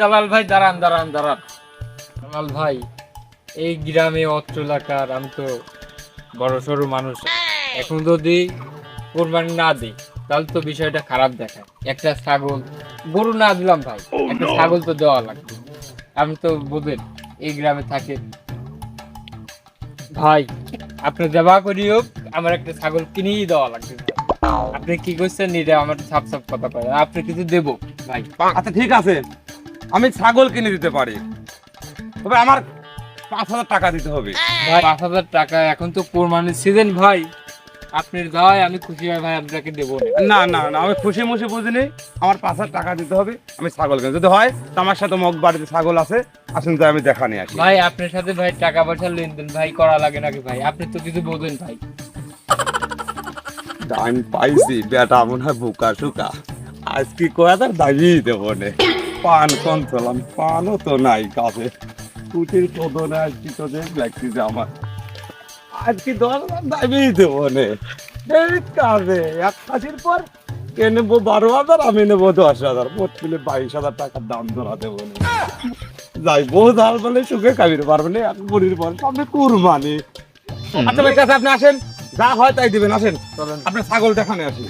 দালাল ভাই, দাঁড়ান দাঁড়ান দাঁড়ান। দালাল ভাই, এই গ্রামে অত্র এলাকার আমি তো বড় সড়ো মানুষ, এখন যদি কোরবানি না দিই তাহলে তো বিষয়টা খারাপ দেখায়। একটা ছাগল, গরু না দিলাম ভাই, একটা ছাগল তো দেওয়া লাগবে। আমি তো বোঝেন এই গ্রামে থাকেন ভাই, আপনি দেওয়া করি হোক আমার একটা ছাগল কিনেই দেওয়া লাগবে। আপনি কি করছেন এটা আমার সাপ সাপ কথা কয়, আপনি কিছু দেবো ভাই। আচ্ছা ঠিক আছে, আমি ছাগল কিনে দিতে পারি, তবে আমার 5,000 টাকা দিতে হবে। ভাই 5,000 টাকা, এখন তো কোরবানির সিজন ভাই, আপনার দেওয়ায় আমি খুশি হয় ভাই, আপনাকে দেবো না। না না না, আমি খুশি মুশি বুঝিনি, আমার 5,000 টাকা দিতে হবে, আমি ছাগল কিনে যদি হয় তো আমার সাথে মগ বাড়িতে ছাগল আছে, আসুন তো আমি দেখা নিয়ে আসি। ভাই আপনার সাথে ভাই টাকা পয়সা লেনদেন ভাই করা লাগে নাকি ভাই, আপনি তো কিছু বোঝেন ভাই। দাম পাইছি বেটা মনে হয় বোকা সুকা, আজ কি কয়া তার দাবি দেবো নে। পান কোন চলাম, পানও তো নাই কাছে, কুটির কদো না কি তো লাগতেছে আমার, আজ কি 10,000 দাবি দেবো নে। এই কাজে এক কাজের পর কে নেবো 12,000, আমি নেবো 10,000, মোট মিলে 22,000 টাকার দাম ধরা দেবো না। যাই বউ ধাল বলে সুখে কাবির পারবে না, এক বুড়ির পর সামনে কুরবানি। আচ্ছা ভাই কাছে আপনি আসেন, যা হয় তাই দিবেন, আসেন চলেন। আপনার ছাগল দেখানে আসি।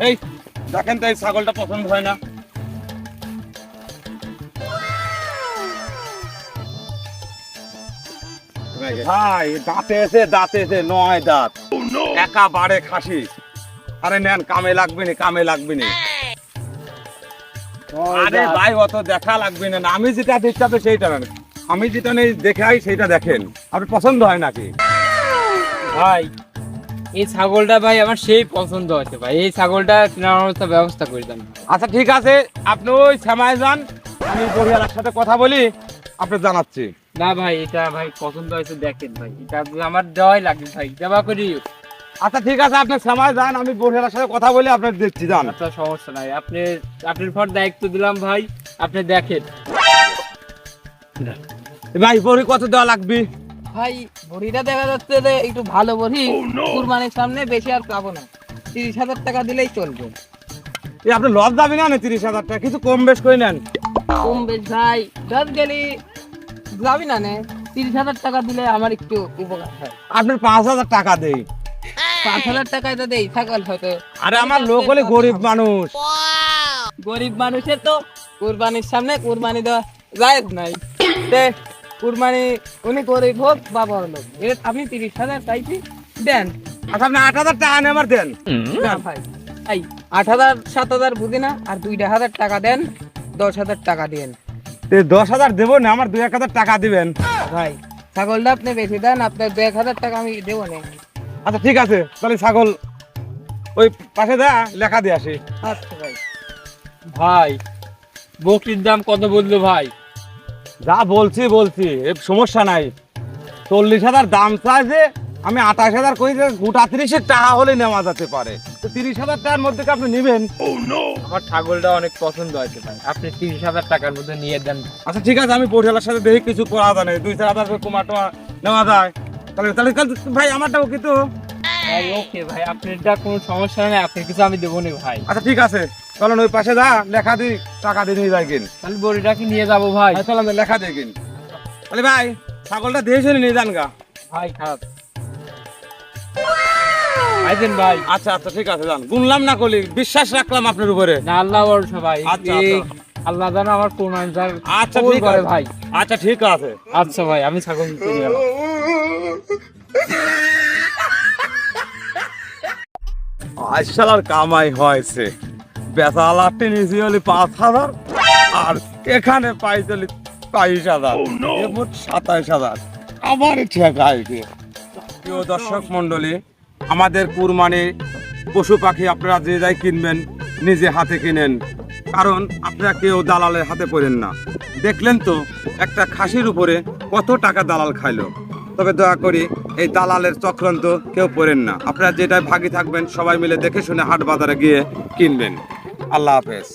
এই দেখেন তো এই ছাগলটা পছন্দ হয় না? ভাই দাঁতে এসে 9 দাঁত, একেবারে খাসি। আরে নেন, কামে লাগবে না, কামে লাগবে না। আরে ভাই অত দেখা লাগবে না, আমি যেটা দেখতে হবে সেইটা নেন, আমি যেটা নেই দেখাই সেইটা দেখেন, আপনার পছন্দ হয় নাকি? ভাই এই ছাগলটা ভাই আমার সেই পছন্দ হচ্ছে ভাই, এই ছাগলটা কেনার ব্যবস্থা করে দেন। আচ্ছা ঠিক আছে, আপনি ওই শ্যামায় যান, আমি পরিবারের সাথে কথা বলি, আপনি জানাচ্ছি। না ভাই এটা ভাই পছন্দ হয়েছে, দেখেন ভাই এটা আমার দেওয়াই লাগবে ভাই, দেওয়া করি। আচ্ছা ঠিক আছে, আপনি শ্যামায় যান, আমি পরিবারের সাথে কথা বলি, আপনার দেখছি যান। আচ্ছা সমস্যা নাই, আপনি আপনার পর দায়িত্ব দিলাম ভাই, আপনি দেখেন। ভাই বড়ি কত দেওয়া লাগবে? ভাই বড়িটা দেখা যাচ্ছে যে একটু ভালো বড়ি, কুরবানির সামনে বেশি আর পাবো না, 30,000 টাকা দিলেই চলবে। এই আপনি লস যাবে না 30,000 টাকা, কিছু কম বেশ করে নেন। কম বেশ ভাই 10 গেলি যাবি না নে, 30,000 টাকা দিলে আমার একটু উপকার হয়। আপনার 5,000 টাকা দেই। 5,000 টাকায় তো দেই ছাগল হয়তো। আরে আমার লোক হলে গরিব মানুষ। গরিব মানুষের তো কুরবানির সামনে কুরবানি দেওয়া জায়েজ নাই। দে কুরবানি উনি গরিব হোক বা বড় লোক, এর আপনি 30,000 চাইছি দেন। আচ্ছা আপনি 8,000 টাকা নেন আমার দেন। না ভাই এই 8,000 7,000 বুঝি না, আর 2,000 টাকা দেন, 10,000 টাকা দেন। 10,000 দেবো না, আমার 2-1,000 টাকা দিবেন। ভাই ছাগলটা আপনি বেশি দেন, আপনার 2,000 টাকা আমি দেবো না। আচ্ছা ঠিক আছে, তাহলে ছাগল ওই পাশে দা লেখা দিয়ে আসি। আচ্ছা ভাই। ভাই বকরির দাম কত বললো ভাই? যা বলছি এ সমস্যা নাই, 40,000 দাম চাই যে, আমি 28,000 কই যে গোটা 30 টাকা হলে নেওয়া যেতে পারে, তো 30,000 টাকার মধ্যে কি আপনি নেবেন? আমার ছাগলটা অনেক পছন্দ হয়েছে ভাই, আপনি 30,000 টাকার মধ্যে নিয়ে দেন। আচ্ছা ঠিক আছে, আমি পরিচালকের সাথে দেখি কিছু করা যায় না, 2-4,000 কমাটো নেওয়া যায়, তাহলে তাহলে ভাই আমারটাও কিন্তু। ভাই ওকে ভাই, আপনারটা কোনো সমস্যা নেই, আপনার কিছু আমি দেবো না ভাই। আচ্ছা ঠিক আছে, চলেন ওই পাশে যা লেখা দিই, টাকা দিয়ে নিয়ে যাই কিন। তাহলে বড়িটাকে নিয়ে যাবো ভাই। চলেন লেখা দিয়ে কিন, তাহলে ভাই ছাগলটা দিয়ে শুনে নিয়ে যান গা। ভাই খারাপ আইতেন ভাই। আচ্ছা আচ্ছা ঠিক আছে, যান, গুনলাম না কলি, বিশ্বাস রাখলাম আপনার উপরে। না আল্লাহ ভরসা ভাই, আচ্ছা, এই আচ্ছা। আল্লাহ জানো আমার প্রমাণ যার আচ্ছা কবুল ঠিক করে আছে ভাই। আচ্ছা ঠিক আছে। আচ্ছা ভাই আমি ছাগল নিতে গেলাম। আজকাল কামাই হয়েছে, বেচা লাটে নিয়েছি হলে 5,000, আর এখানে পাই চলি 22,000, মোট 27,000, আবার ঠেকা হয়েছে। প্রিয় দর্শক মন্ডলী, আমাদের কুরবানি পশু পাখি আপনারা যে যাই কিনবেন নিজে হাতে কিনেন, কারণ আপনারা কেউ দালালের হাতে পড়েন না। দেখলেন তো একটা খাসির উপরে কত টাকা দালাল খাইলো, তবে দয়া করি এই দালালের চক্রান্ত কেউ পড়েন না, আপনারা যেটাই ভাগী থাকবেন সবাই মিলে দেখে শুনে হাট বাজারে গিয়ে কিনবেন। আল্লাহ হাফেজ।